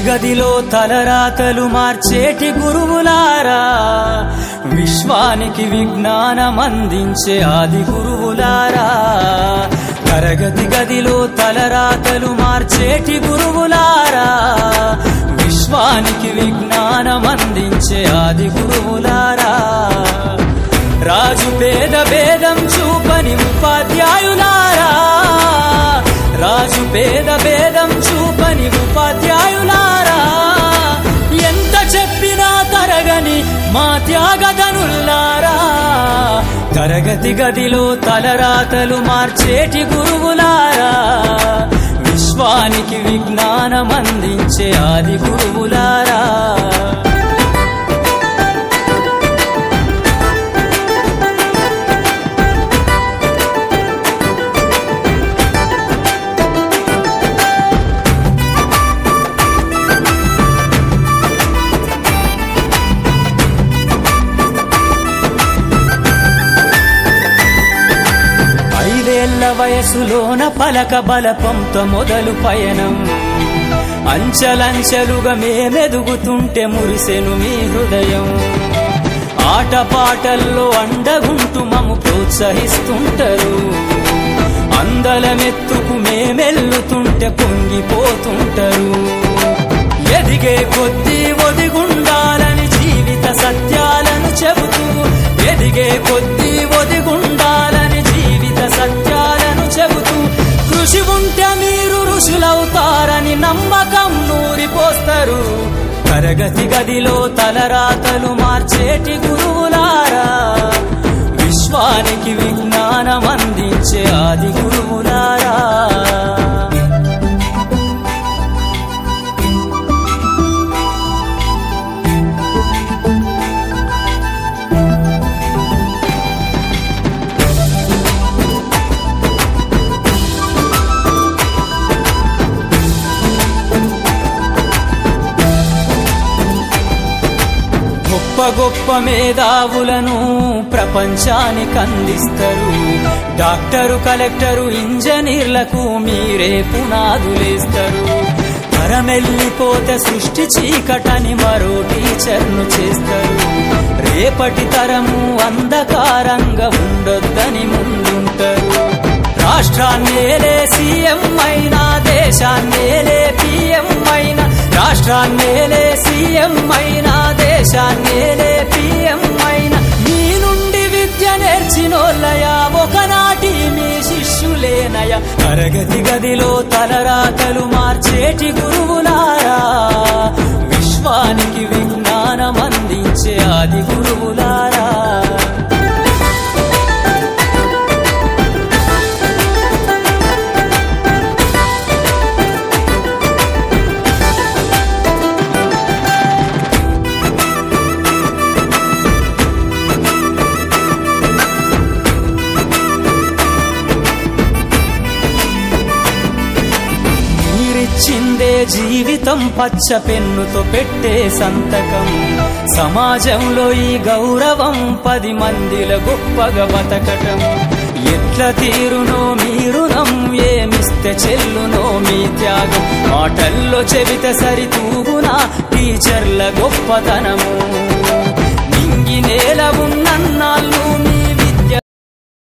గదిలో తలరాతలు మార్చేటి గురువులారా, విశ్వానికి విజ్ఞానం అందించే ఆది గురువులారా. తరగతి గదిలో తలరాతలు మార్చేటి గురువులారా, విశ్వానికి విజ్ఞానం అందించే ఆది గురువులారా. రాజు పేద భేదం చూపని ఉపాధ్యాయులారా, రాజు పేద భేదం చూపని ఉపాధ్యాయులారా. ఎంత చెప్పినా తరగని మా త్యాగధనుల్లారా. తరగతి గదిలో తలరాతలు మార్చేటి గురువులారా, విశ్వానికి విజ్ఞానం అందించే ఆది గురువులారా. వయసులోన పలక బలపంతో మొదలు పయనం, అంచలంచెలుగా మేమెదుగుతుంటే మురిసెను మీ హృదయం. ఆటపాటల్లో అండగుంటూ మము ప్రోత్సహిస్తుంటారు, అందలమెత్తుకు మేమెల్లుతుంటే పొంగిపోతుంటారు. ఎదిగే కొద్దీ ఒదిగుండాలని జీవిత సత్యాలను చెబుతూ, ఎదిగే కొద్దీ ఒదిగుండాలని జీవిత సత్యాలను చెబుతూ, కృషి ఉంటే మీరు ఋషులవుతారని నమ్మకం నూరిపోస్తారు. తరగతి గదిలో తలరాతలు మార్చేటి గురువులారా, విశ్వానికి విజ్ఞానం అందించే ఆది గురువులారా. గొప్ప గొప్ప మేధావులను ప్రపంచానికి అందిస్తారు. డాక్టరు, కలెక్టరు, ఇంజనీర్లకు మీరే పునాదులేస్తారు. తరమెల్లిపోతే సృష్టి చీకటని మరో టీచర్ను చేస్తారు. రేపటి తరము అంధకారంగా ఉండొద్దని ముందుంటారు. రాష్ట్రాన్నేలే సీఎం అయినా, దేశాన్నేలే పిఎం అయినా, రాష్ట్రాన్నేలే సీఎం అయినా, దేశాన్నేలే పిఎం అయినా, మీ నుండి విద్య నేర్చినోళ్ళయా, ఒకనాటి మీ శిష్యులేనయా. తరగతి గదిలో తలరాతలు మార్చేటి గురువులారా, విశ్వానికి విజ్ఞానం అందించే ఆది గురువులారా. చిందే జీవితం పచ్చ పెన్నుతో పెట్టే సంతకం, సమాజంలో ఈ గౌరవం 10 మందిల గొప్పగా బతకటం. ఎట్ల తీరునో మీ రుణం, ఏమిస్తే చెల్లునో మీ త్యాగం. మాటల్లో చెబితే సరితూగునా టీచర్ల గొప్పతనము. నింగి నేల ఉన్నన్నాళ్ళు